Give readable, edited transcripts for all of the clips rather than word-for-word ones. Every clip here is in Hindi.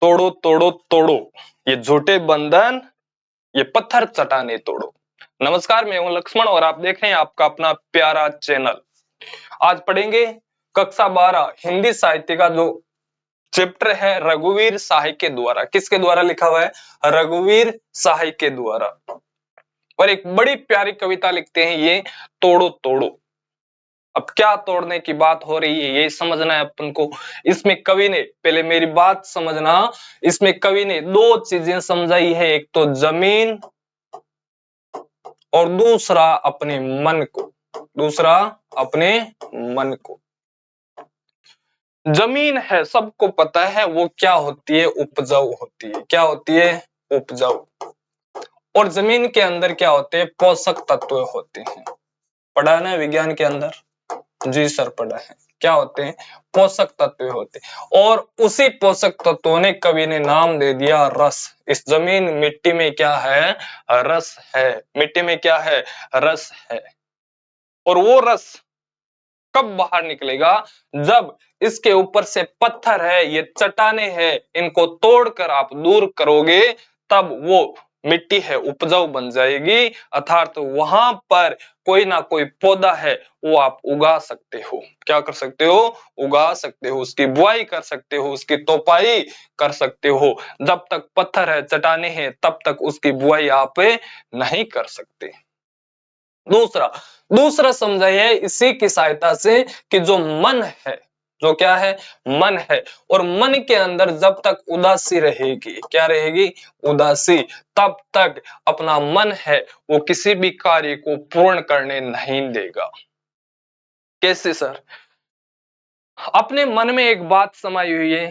तोड़ो तोड़ो तोड़ो ये झूठे बंधन, ये पत्थर चटाने तोड़ो। नमस्कार, मैं हूं लक्ष्मण और आप देख रहे हैं आपका अपना प्यारा चैनल। आज पढ़ेंगे कक्षा 12 हिंदी साहित्य का जो चैप्टर है रघुवीर सहाय के द्वारा। किसके द्वारा लिखा हुआ है? रघुवीर सहाय के द्वारा। और एक बड़ी प्यारी कविता लिखते हैं ये, तोड़ो तोड़ो। अब क्या तोड़ने की बात हो रही है ये समझना है अपन को। इसमें कवि ने, पहले मेरी बात समझना, इसमें कवि ने दो चीजें समझाई है, एक तो जमीन और दूसरा अपने मन को। दूसरा अपने मन को। जमीन है, सबको पता है वो क्या होती है, उपजाऊ होती है। क्या होती है? उपजाऊ। और जमीन के अंदर क्या होते हैं? पोषक तत्व होते हैं। पढ़ा है ना विज्ञान के अंदर? जी सर, पढ़ा है। क्या होते हैं? पोषक तत्व होते हैं। और उसी पोषक तत्वों ने कवि ने नाम दे दिया रस। इस जमीन मिट्टी में क्या है? रस है। मिट्टी में क्या है? रस है। और वो रस कब बाहर निकलेगा? जब इसके ऊपर से पत्थर है, ये चट्टाने हैं, इनको तोड़कर आप दूर करोगे, तब वो मिट्टी है उपजाऊ बन जाएगी। अर्थात तो वहां पर कोई ना कोई पौधा है वो आप उगा सकते हो। क्या कर सकते हो? उगा सकते हो। उसकी बुआई कर सकते हो, उसकी तोपाई कर सकते हो। जब तक पत्थर है, चट्टाने हैं, तब तक उसकी बुआई आप नहीं कर सकते। दूसरा दूसरा समझाइए इसी की सहायता से कि जो मन है, जो क्या है? मन है। और मन के अंदर जब तक उदासी रहेगी, क्या रहेगी? उदासी, तब तक अपना मन है वो किसी भी कार्य को पूर्ण करने नहीं देगा। कैसे सर? अपने मन में एक बात समाई हुई है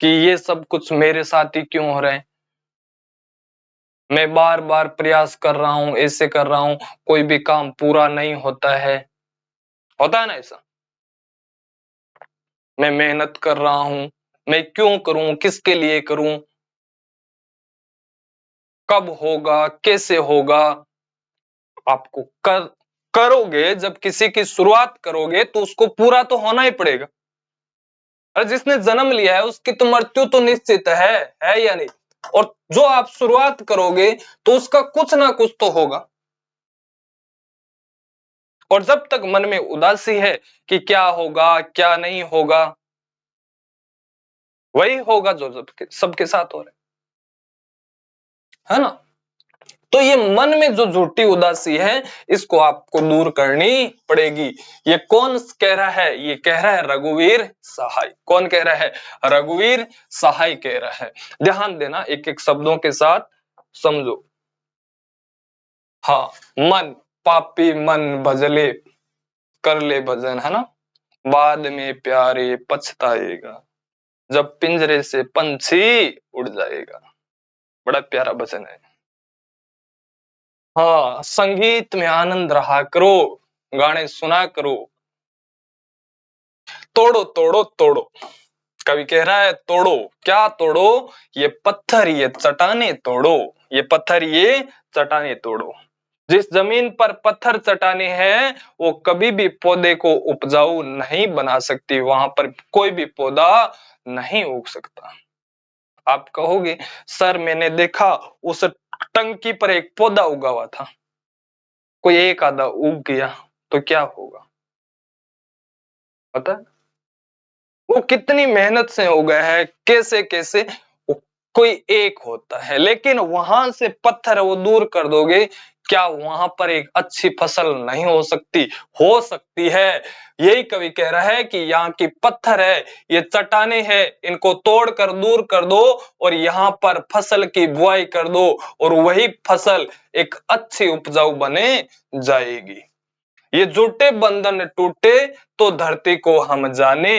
कि ये सब कुछ मेरे साथ ही क्यों हो रहा है, मैं बार बार प्रयास कर रहा हूं, ऐसे कर रहा हूं, कोई भी काम पूरा नहीं होता है। होता है ना ऐसा? मैं मेहनत कर रहा हूं, मैं क्यों करूं, किसके लिए करूं, कब होगा, कैसे होगा। आपको करोगे, जब किसी की शुरुआत करोगे तो उसको पूरा तो होना ही पड़ेगा। अरे जिसने जन्म लिया है उसकी तो मृत्यु तो निश्चित है या नहीं? और जो आप शुरुआत करोगे तो उसका कुछ ना कुछ तो होगा। और जब तक मन में उदासी है कि क्या होगा क्या नहीं होगा, वही होगा जो सबके साथ हो रहा है ना? तो ये मन में जो झूठी उदासी है, इसको आपको दूर करनी पड़ेगी। ये कौन कह रहा है? ये कह रहा है रघुवीर सहाय। कौन कह रहा है? रघुवीर सहाय कह रहा है। ध्यान देना, एक एक शब्दों के साथ समझो। हाँ, मन, पापी मन भजले, कर ले भजन, है ना? बाद में प्यारे पछताएगा, जब पिंजरे से पंछी उड़ जाएगा। बड़ा प्यारा भजन है। हाँ, संगीत में आनंद रहा करो, गाने सुना करो। तोड़ो तोड़ो तोड़ो, कवि कह रहा है तोड़ो। क्या तोड़ो? ये पत्थर, ये चट्टाने तोड़ो। ये पत्थर, ये चट्टाने तोड़ो। जिस जमीन पर पत्थर चट्टाने हैं वो कभी भी पौधे को उपजाऊ नहीं बना सकती। वहां पर कोई भी पौधा नहीं उग सकता। आप कहोगे सर मैंने देखा उस टंकी पर एक पौधा उगा हुआ था, कोई एक आधा उग गया तो क्या होगा? पता है वो कितनी मेहनत से उगा है, कैसे कैसे कोई एक होता है। लेकिन वहां से पत्थर वो दूर कर दोगे, क्या वहां पर एक अच्छी फसल नहीं हो सकती? हो सकती है। यही कवि कह रहा है कि यहाँ की पत्थर है, ये चट्टाने हैं, इनको तोड़कर दूर कर दो और यहाँ पर फसल की बुआई कर दो और वही फसल एक अच्छी उपजाऊ बने जाएगी। ये झूठे बंधन टूटे तो धरती को हम जाने।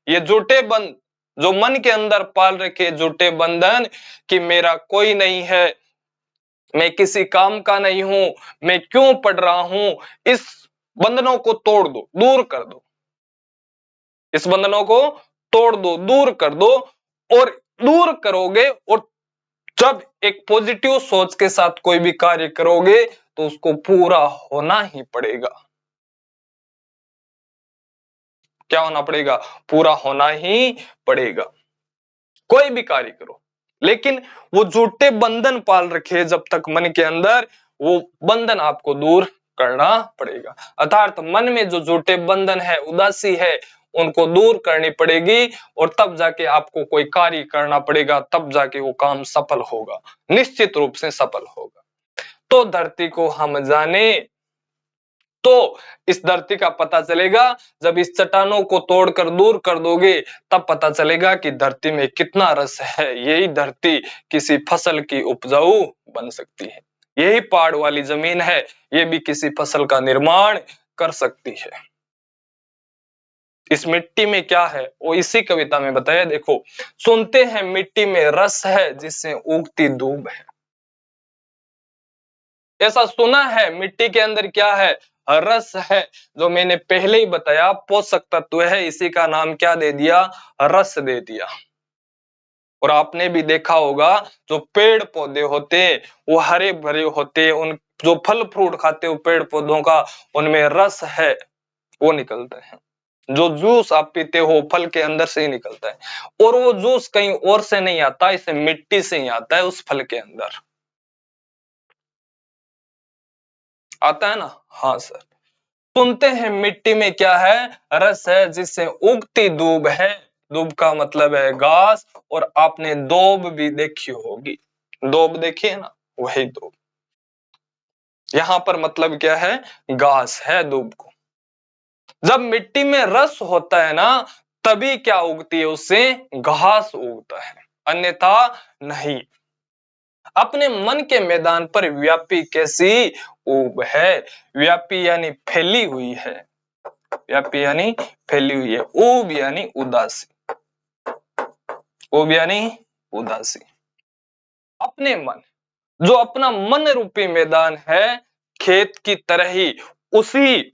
ये झूठे बंध जो मन के अंदर पाल रखे झूठे बंधन कि मेरा कोई नहीं है, मैं किसी काम का नहीं हूं, मैं क्यों पढ़ रहा हूं, इस बंधनों को तोड़ दो, दूर कर दो। इस बंधनों को तोड़ दो, दूर कर दो। और दूर करोगे और जब एक पॉजिटिव सोच के साथ कोई भी कार्य करोगे तो उसको पूरा होना ही पड़ेगा। क्या होना पड़ेगा? पूरा होना ही पड़ेगा। कोई भी कार्य करो, लेकिन वो झूठे बंधन पाल रखे जब तक मन के अंदर, वो बंधन आपको दूर करना पड़ेगा। अर्थात मन में जो झूठे बंधन है, उदासी है, उनको दूर करनी पड़ेगी और तब जाके आपको कोई कार्य करना पड़ेगा, तब जाके वो काम सफल होगा, निश्चित रूप से सफल होगा। तो धरती को हम जाने, तो इस धरती का पता चलेगा जब इस चट्टानों को तोड़कर दूर कर दोगे, तब पता चलेगा कि धरती में कितना रस है। यही धरती किसी फसल की उपजाऊ बन सकती है, यही पहाड़ वाली जमीन है, ये भी किसी फसल का निर्माण कर सकती है। इस मिट्टी में क्या है वो इसी कविता में बताया। देखो, सुनते हैं मिट्टी में रस है जिससे उगती दूब है। ऐसा सुना है मिट्टी के अंदर क्या है, रस है, जो मैंने पहले ही बताया पोषक तत्व है, इसी का नाम क्या दे दिया, रस दे दिया। और आपने भी देखा होगा जो पेड़ पौधे होते हैं वो हरे भरे होते हैं, उन जो फल फ्रूट खाते हो पेड़ पौधों का, उनमें रस है वो निकलता है। जो जूस आप पीते हो फल के अंदर से ही निकलता है, और वो जूस कहीं और से नहीं आता, इसे मिट्टी से ही आता है, उस फल के अंदर आता है ना। हाँ सर, सुनते हैं मिट्टी में क्या है, रस है जिससे उगती दूब है। दूब का मतलब है घास, और आपने दोब भी देखी होगी, दोब देखी है ना, वही दोब। यहां पर मतलब क्या है, घास है दूब को। जब मिट्टी में रस होता है ना, तभी क्या उगती है, उससे घास उगता है, अन्यथा नहीं। अपने मन के मैदान पर व्यापी कैसी ऊब है, व्यापी यानी फैली हुई है, व्यापी यानी फैली हुई है, ऊब यानी उदासी, ऊब यानी उदासी। अपने मन, जो अपना मन रूपी मैदान है, खेत की तरह ही उसी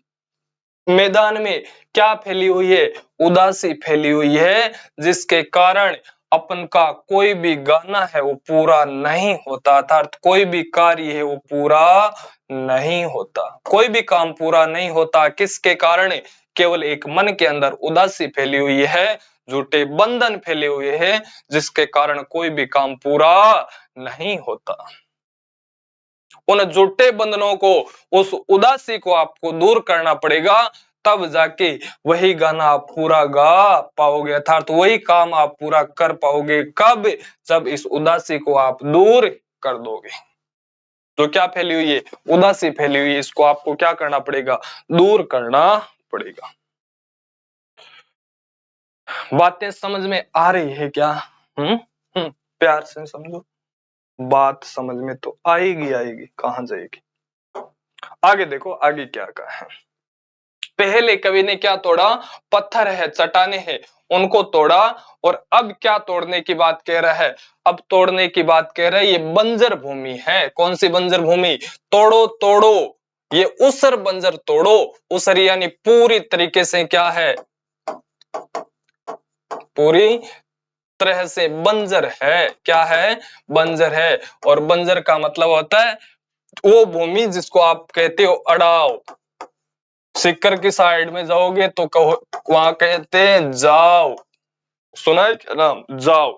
मैदान में क्या फैली हुई है, उदासी फैली हुई है, जिसके कारण अपन का कोई भी गाना है वो पूरा नहीं होता, अर्थात कोई भी कार्य है वो पूरा नहीं होता, कोई भी काम पूरा नहीं होता। किसके कारण, केवल एक मन के अंदर उदासी फैली हुई है, झूठे बंधन फैले हुए हैं, जिसके कारण कोई भी काम पूरा नहीं होता। उन झूठे बंधनों को, उस उदासी को आपको दूर करना पड़ेगा, तब जाके वही गाना आप पूरा गा पाओगे, अर्थात वही काम आप पूरा कर पाओगे। कब, जब इस उदासी को आप दूर कर दोगे। तो क्या फैली हुई है, उदासी फैली हुई है, इसको आपको क्या करना पड़ेगा, दूर करना पड़ेगा। बातें समझ में आ रही है क्या? प्यार से समझो, बात समझ में तो आएगी आएगी, कहां जाएगी। आगे देखो, आगे क्या कहा है। पहले कवि ने क्या तोड़ा, पत्थर है, चट्टाने हैं, उनको तोड़ा, और अब क्या तोड़ने की बात कह रहा है, अब तोड़ने की बात कह रहा है ये बंजर भूमि है। कौन सी बंजर भूमि, तोड़ो तोड़ो, ये उसर बंजर तोड़ो। उसर यानी पूरी तरीके से क्या है, पूरी तरह से बंजर है, क्या है, बंजर है। और बंजर का मतलब होता है वो भूमि जिसको आप कहते हो अड़ाव। सिक्कर की साइड में जाओगे तो कहो, वहां कहते हैं जाओ, सुना है क्या नाम, जाओ।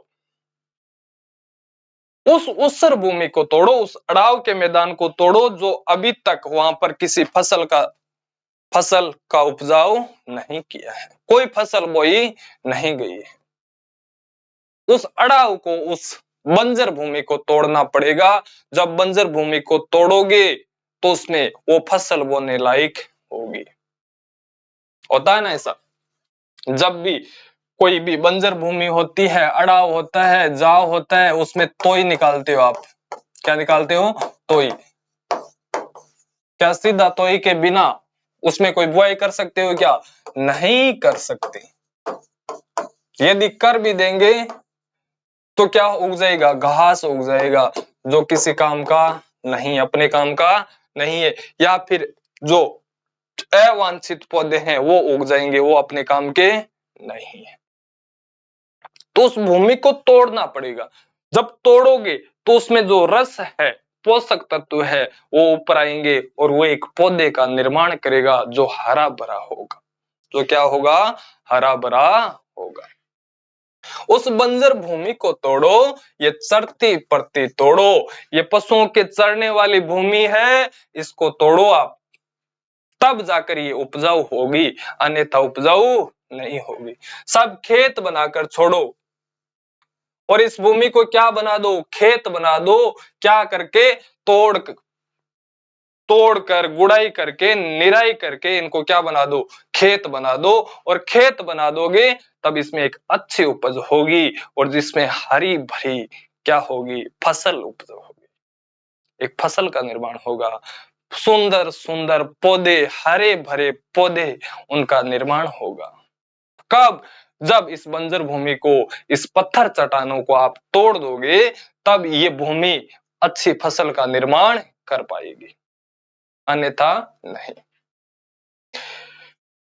उस उसर भूमि को तोड़ो, उस अड़ाव के मैदान को तोड़ो, जो अभी तक वहां पर किसी फसल का उपजाऊ नहीं किया है, कोई फसल बोई नहीं गई है। उस अड़ाव को, उस बंजर भूमि को तोड़ना पड़ेगा। जब बंजर भूमि को तोड़ोगे तो उसमें वो फसल बोने लायक होगी। होता है ना ऐसा, जब भी कोई भी बंजर भूमि होती है, अड़ाव होता है, जाव होता है, उसमें तोई निकालते हो आप। क्या निकालते हो, तोई। क्या सीधा तोई के बिना उसमें कोई बुआई कर सकते हो क्या, नहीं कर सकते। यदि कर भी देंगे तो क्या उग जाएगा, घास उग जाएगा, जो किसी काम का नहीं, अपने काम का नहीं है। या फिर जो अवांछित पौधे हैं वो उग जाएंगे, वो अपने काम के नहीं है। तो उस भूमि को तोड़ना पड़ेगा। जब तोड़ोगे तो उसमें जो रस है, पोषक तत्व है, वो ऊपर आएंगे और वो एक पौधे का निर्माण करेगा जो हरा भरा होगा। जो क्या होगा, हरा भरा होगा। उस बंजर भूमि को तोड़ो, ये चरती पड़ती तोड़ो, ये पशुओं के चरने वाली भूमि है, इसको तोड़ो आप, तब जाकर ये उपजाऊ होगी, अन्यथा उपजाऊ नहीं होगी। सब खेत बनाकर छोड़ो और इस भूमि को क्या बना दो, खेत बना दो। क्या करके, तोड़कर गुड़ाई करके निराई करके इनको क्या बना दो, खेत बना दो। और खेत बना दोगे तब इसमें एक अच्छी उपज होगी और जिसमें हरी भरी क्या होगी, फसल उपज होगी, एक फसल का निर्माण होगा। सुंदर सुंदर पौधे, हरे भरे पौधे, उनका निर्माण होगा। कब, जब इस बंजर भूमि को, इस पत्थर चट्टानों को आप तोड़ दोगे, तब ये भूमि अच्छी फसल का निर्माण कर पाएगी, अन्यथा नहीं।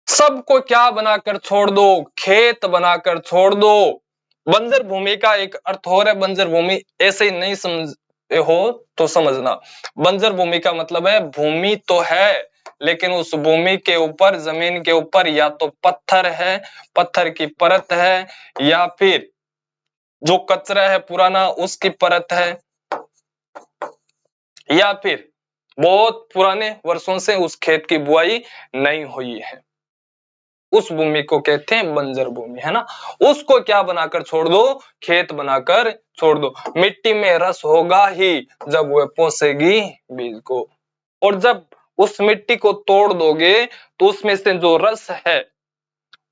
सबको क्या बनाकर छोड़ दो, खेत बनाकर छोड़ दो। बंजर भूमि का एक अर्थ हो रहा है, बंजर भूमि ऐसे ही नहीं समझ हो तो समझना, बंजर भूमि का मतलब है भूमि तो है लेकिन उस भूमि के ऊपर, जमीन के ऊपर या तो पत्थर है, पत्थर की परत है, या फिर जो कचरा है पुराना उसकी परत है, या फिर बहुत पुराने वर्षों से उस खेत की बुआई नहीं हुई है, उस भूमि को कहते हैं बंजर भूमि, है ना। उसको क्या बनाकर छोड़ दो, खेत बनाकर छोड़ दो। मिट्टी में रस होगा ही जब वह पोसेगी बीज को, और जब उस मिट्टी को तोड़ दोगे तो उसमें से जो रस है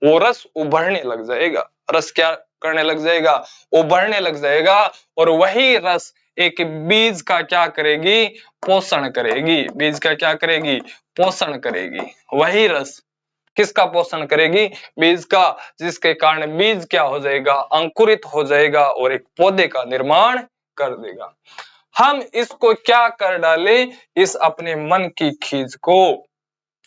वो रस उभरने लग जाएगा। रस क्या करने लग जाएगा, उभरने लग जाएगा, और वही रस एक बीज का क्या करेगी, पोषण करेगी। बीज का क्या करेगी, पोषण करेगी। वही रस किसका पोषण करेगी, बीज का, जिसके कारण बीज क्या हो जाएगा, अंकुरित हो जाएगा और एक पौधे का निर्माण कर देगा। हम इसको क्या कर डाले, इस अपने मन की खींच को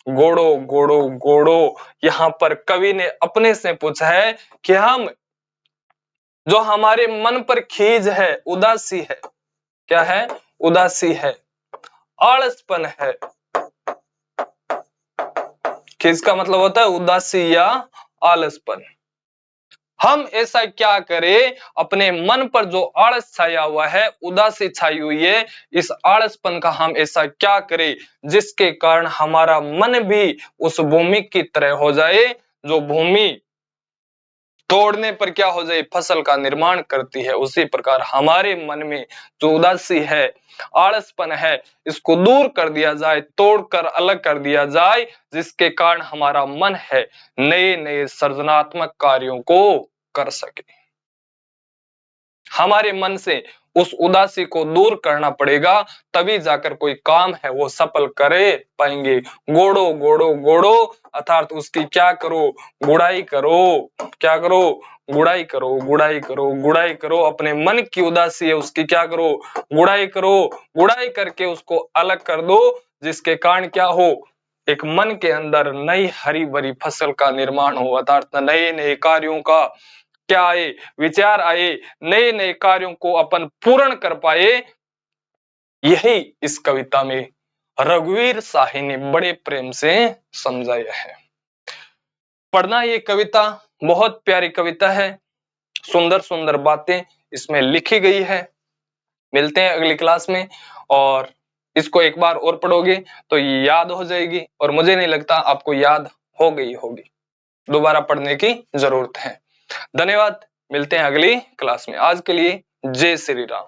गोड़ो गोड़ो गोड़ो। यहाँ पर कवि ने अपने से पूछा है कि हम, जो हमारे मन पर खींच है, उदासी है, क्या है, उदासी है, आलसपन है। खींच का मतलब होता है उदासी या आलसपन। हम ऐसा क्या करें, अपने मन पर जो आलस छाया हुआ है, उदासी छाई हुई है, इस आलसपन का हम ऐसा क्या करें जिसके कारण हमारा मन भी उस भूमि की तरह हो जाए, जो भूमि तोड़ने पर क्या हो जाए, फसल का निर्माण करती है। उसी प्रकार हमारे मन में जो उदासी है, आलसपन है, इसको दूर कर दिया जाए, तोड़कर अलग कर दिया जाए, जिसके कारण हमारा मन है नए नए सृजनात्मक कार्यों को कर सके। हमारे मन से उस उदासी को दूर करना पड़ेगा, तभी जाकर कोई काम है वो सफल करे पाएंगे। गोड़ो गोड़ो गोड़ो अर्थात उसकी क्या करो, गुड़ाई करो। क्या करो, गुड़ाई करो, गुड़ाई करो, गुड़ाई करो। अपने मन की उदासी है उसकी क्या करो, गुड़ाई करो। गुड़ाई करके उसको अलग कर दो, जिसके कारण क्या हो, एक मन के अंदर नई हरी भरी फसल का निर्माण हो, अर्थात नए नए कार्यों का क्या आए, विचार आए, नए नए कार्यों को अपन पूर्ण कर पाए। यही इस कविता में रघुवीर शाही ने बड़े प्रेम से समझाया है। पढ़ना, ये कविता बहुत प्यारी कविता है, सुंदर सुंदर बातें इसमें लिखी गई है। मिलते हैं अगली क्लास में, और इसको एक बार और पढ़ोगे तो ये याद हो जाएगी, और मुझे नहीं लगता आपको याद हो गई होगी, दोबारा पढ़ने की जरूरत है। धन्यवाद, मिलते हैं अगली क्लास में। आज के लिए जय श्री राम।